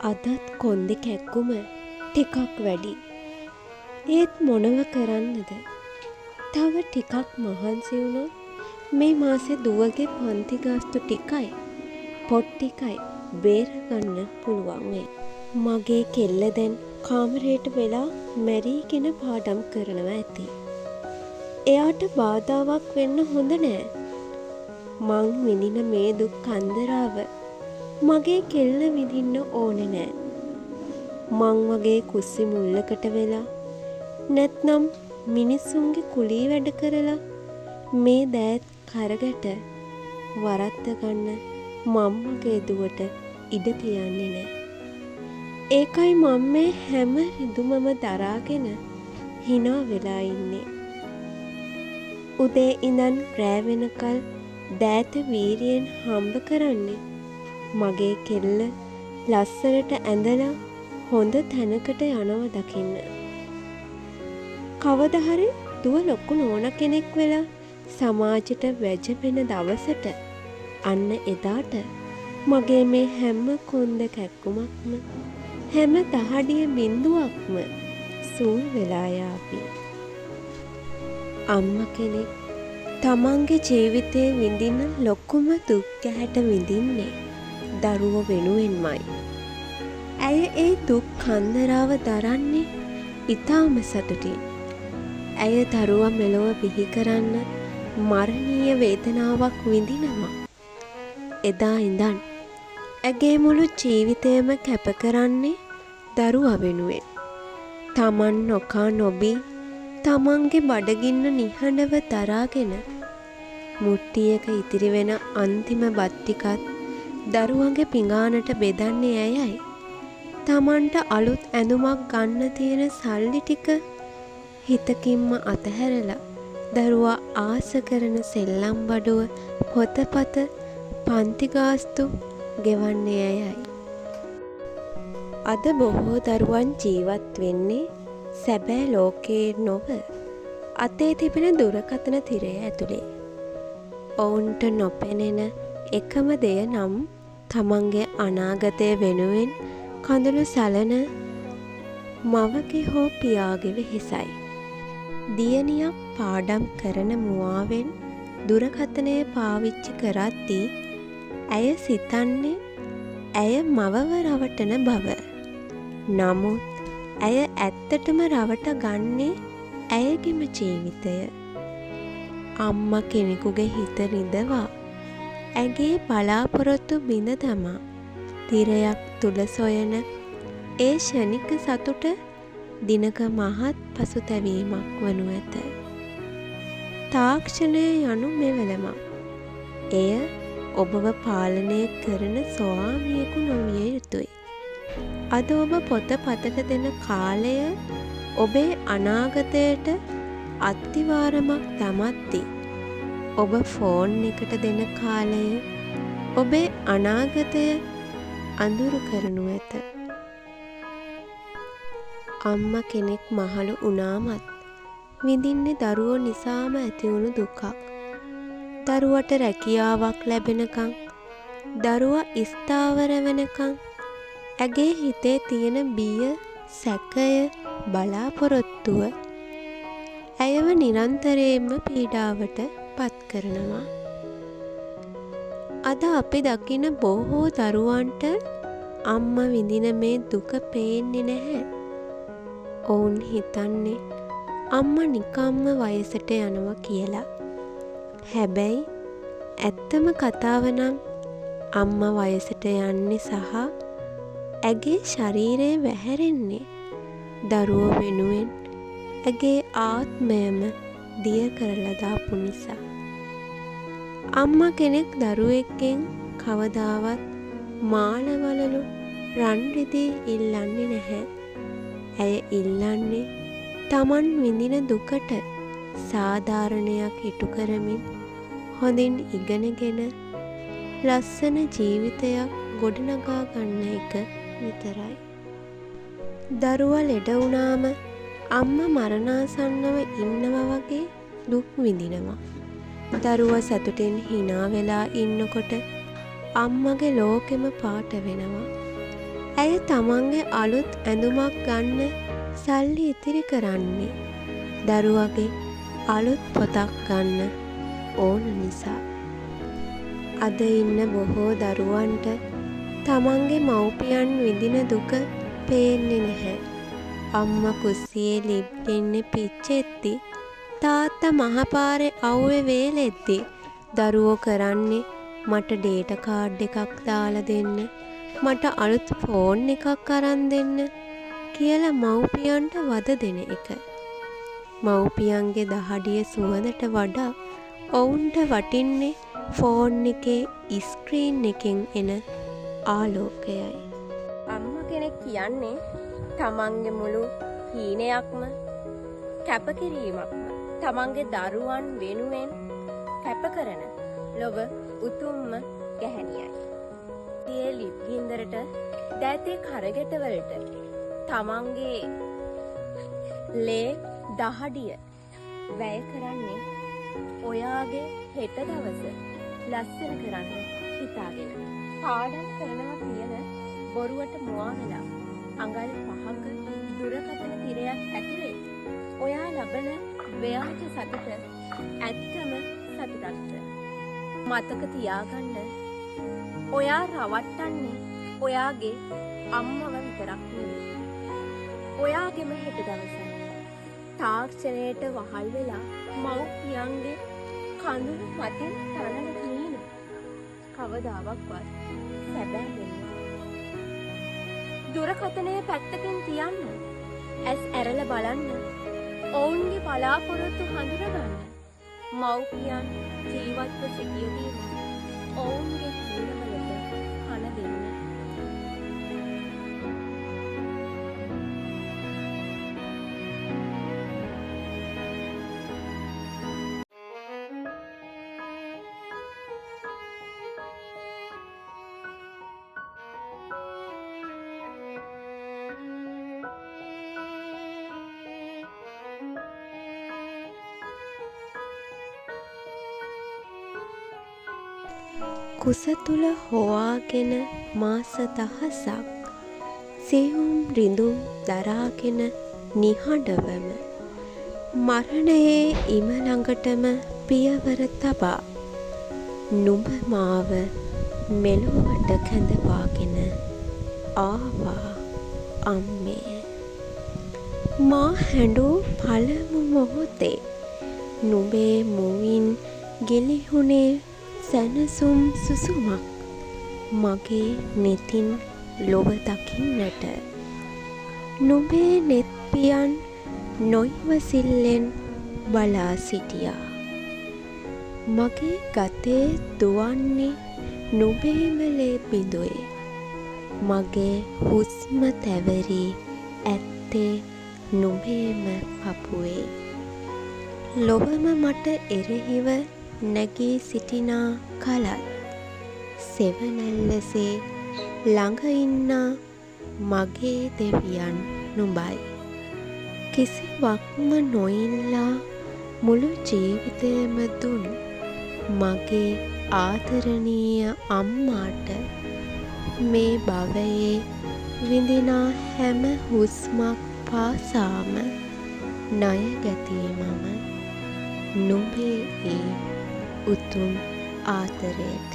අදත් කොන්දේ කැක්කුම ටිකක් වැඩි. ඒත් මොනව කරන්නද? තව ටිකක් මහන්සි වුණොත් මේ මාසේ දුවගේ පන්ති ගාස්තු ටිකයි පොත් ටිකයි බේරගන්න පුළුවන් වෙයි. මගේ කෙල්ල දැන් කාමරයට වෙලා මැරීගෙන පාඩම් කරනවා ඇති. එයාට බාධාවක් වෙන්න හොඳ නෑ. මං විඳින මේ දුක් කන්දරාව මගේ කෙල්ල විඳින්න ඕනේ නෑ. මං වගේ කුස්සි මුල්ලකට වෙලා නැත්නම් මිනිස්සුන්ගේ කුලී වැඩ කරලා මේ දෑත් කරගට වරද්ද ගන්න මම මගේ දුවට ඉඩ තියන්නේ නෑ. ඒකයි මම මේ හැම රිදුමම දරාගෙන hina වෙලා ඉන්නේ. උදේ ඉඳන් රෑ වෙනකල් දෑත වීරියෙන් හම්බ කරන්නේ මගේ කෙල්ල ලස්සනට ඇඳලා හොඳ තැනකට යනවා දකින්න. කවදා හරි දුව ලොකු නෝන කෙනෙක් වෙලා සමාජයට වැජපෙන දවසට අන්න එදාට මගේ මේ හැම කොන්ද කැක්කුමක්ම හැම දහඩිය බිඳුවක්ම සූල් වෙලා යාවි. අම්මා කෙනෙක් තමන්ගේ ජීවිතේ විඳින ලොකුම දුක් ගැහැට විඳින්නේ දරුවෝ වෙනුවෙන්මයි. ඇය ඒ දුක් කන්දරාව දරන්නේ ඊටාම සතුටින්. ඇය දරුවා මෙලොව බිහි කරන්න මරණීය වේදනාවක් විඳිනවා. එදා ඉඳන් ඇගේ මුළු ජීවිතයම කැප කරන්නේ දරුවා වෙනුවෙන්. තමන් නොකා නොබී තමන්ගේ බඩගින්න නිහඬව දරාගෙන මුට්ටියක ඉතිරි වෙන අන්තිම බත් ටිකත් දරුවන්ගේ පිඟානට බෙදන්නේ ඇයයි. තමන්ට අලුත් ඇඳුමක් ගන්න තියෙන සල්ලි ටික හිතකින්ම අතහැරලා දරුවා ආස කරන සෙල්ලම් බඩුව පොතපත පන්ති ගාස්තු ගෙවන්නේ ඇයයි. අද බොහෝ දරුවන් ජීවත් වෙන්නේ සැබෑ ලෝකයේ නොව අතේ තිබෙන දුරකථන තිරය ඇතුලේ. ඔවුන්ට නොපෙනෙන එකම දෙය නම් තමන්ගේ අනාගතය වෙනුවෙන් කඳුළු සලන මවගේ හෝ පියාගේ වෙහෙසයි. දියණියක් පාඩම් කරන මුවාවෙන් දුරකථනය පාවිච්චි කරද්දී ඇය සිතන්නේ ඇය මවව රවටන බව. නමුත් ඇය ඇත්තටම රවට ගන්නේ ඇයගේම ජීවිතය. අම්මා කෙනෙකුගේ හිත රිදවා ඇගේ බලාපොරොත්තු බිඳ දමා තිරයක් තුල සොයන ඒ ෂණික සතුට දිනක මහත් පසුතැවීමක් වනු ඇත. තාක්ෂණය යනු මෙවලමක්. එය ඔබව පාලනය කරන ස්වාමියෙකු නොවිය යුතුයි. අද ඔබ පොත පතට දෙන කාලය ඔබේ අනාගතයට අත්තිවාරමක් දමද්දී ඔබ ෆෝන් එකට දෙන කාලය ඔබේ අනාගතය අඳුරු කරනු ඇත. අම්මා කෙනෙක් මහලු වුණාමත් විඳින්නේ දරුවෝ නිසාම ඇතිවුණු දුකක්. දරුවට රැකියාවක් ලැබෙනකන් දරුවා ස්ථාවර වෙනකන් ඇගේ හිතේ තියෙන බිය, සැකය, බලාපොරොත්තුව ඇයව නිරන්තරයෙන්ම පීඩාවට පත් කරනවා. අද අපි දකින බොහෝ දරුවන්ට අම්මා විඳින මේ දුක පේන්නේ නැහැ. ඔවුන් හිතන්නේ අම්මා නිකම්ම වයසට යනවා කියලා. හැබැයි ඇත්තම කතාව නම් අම්මා වයසට යන්නේ සහ ඇගේ ශරීරය වැහැරෙන්නේ දරුවෝ වෙනුවෙන් ඇගේ ආත්මයම දිය කරලා දාපු නිසා. අම්මා කෙනෙක් දරුවෙක්ගෙන් කවදාවත් මාළවලලු රන් රිදී ඉල්ලන්නේ නැහැ. ඇය ඉල්ලන්නේ තමන් විඳින දුකට සාධාරණයක් ඉටු කරමින් හොඳින් ඉගෙනගෙන ලස්සන ජීවිතයක් ගොඩනගා ගන්න එක විතරයි. දරුවා ලෙඩ වුණාම අම්මා මරණාසන්නව ඉන්නවා වගේ දුක් විඳිනවා. දරුවා සතුටින් hina වෙලා ඉන්නකොට අම්මගේ ලෝකෙම පාට වෙනවා. ඇය තමන්ගේ අලුත් ඇඳුමක් ගන්න සල්ලි ඉතිරි කරන්නේ දරුවගේ අලුත් පොතක් ගන්න ඕන නිසා. අද ඉන්න බොහෝ දරුවන්ට තමන්ගේ මව්පියන් විඳින දුක පේන්නේ නැහැ. අම්මා කුස්සියේ ලිප්ගෙන්නේ පිච්චෙද්දි තාත්තා මහපාරේ අවුවේ වේලෙද්දි දරුවෝ කරන්නේ මට ඩේටා කාඩ් එකක් දාලා දෙන්න, මට අලුත් ෆෝන් එකක් අරන් දෙන්න කියලා මව්පියන්ට වද දෙන එක. මව්පියන්ගේ දහඩිය සුවඳට වඩා ඔවුන්ට වටින්නේ ෆෝන් එකේ ස්ක්‍රීන් එකෙන් එන ආලෝකයයි. අම්මා කෙනෙක් කියන්නේ තමන්ගේ මුළු හීනයක්ම කැපකිරීමක්ම තමන්ගේ දරුවන් වෙනුවෙන් කැප කරන ලොව උතුම්ම ගැහැණියයි. ඒ ලිප් ගින්දරට දැතේ කරගෙටවලට තමන්ගේ ලේ දහඩිය වැය කරන්නේ ඔයාගේ හෙට දවස ලස්සන කරන්න හිතාගෙන. පාඩම් කරනවා කියන බොරුවට මුවා වෙලා අඟල් 5ක දුරකථන තිරයක් ඇතුලේ ඔයා ලබන ව්‍යාජ සතුට ඇත්තම සතුටක්ද? මතක තියාගන්න, ඔයා රවට්ටන්නේ ඔයාගේ අම්මව විතරක් නෙවෙයි. ඔයාගේම හෙට දවස තාක්ෂණයට වහල් වෙලා මව්පියන්ගේ කඳුළු මතින් තරණ කීන කවදාවක්වත් සැබෑ වෙන්නේ. දුරකථනය පැත්තකින් තියන්න, ඇස් ඇරලා බලන්න, ඔවුන්ගේ බලාපොරොත්තු හඳුනගන්න. මව්පියන් ජීවත්ව සිටියදීම ඔවුන්ගේ හීනවලට කන දෙන්න. කුස තුල හොවාගෙන මාස දහසක් සියුම් රිදුම් දරාගෙන නිහඬවම මරණයේ ඉම ළඟටම පියවර තබා නුඹ මාව මෙලොවට කැඳවාගෙන ආවා අම්මේ. මා හැඬු පළමු මොහොතේ නුඹේ මුවින් ගිලිහුණේ සැනසුම් සුසුමක් මගේ නෙතින් ලොව දකින්නට. නුඹේ නෙත් පියන් නොයිවසිල්ලෙන් බලා සිටියා. මගේ ගතේ දුවන්නේ නුඹේම ලේ බිඳුවේ. මගේ හුස්ම තැවරී ඇත්තේ නුඹේම පපුවේ. ලොවම මට එරෙහිව නැගී සිටිනා කලත් සෙවනැල්ලසේ ළඟ ඉන්නා මගේ දෙවියන් නුඹයි. කිසිවක්ම නොඉල්ලා මුළු ජීවිතයම දුන් මගේ ආදරණීය අම්මාට මේ භවයේ විඳිනා හැම හුස්මක් පාසාම ණය ගැතීමම නුඹේ ඒ උතුම් ආදරයට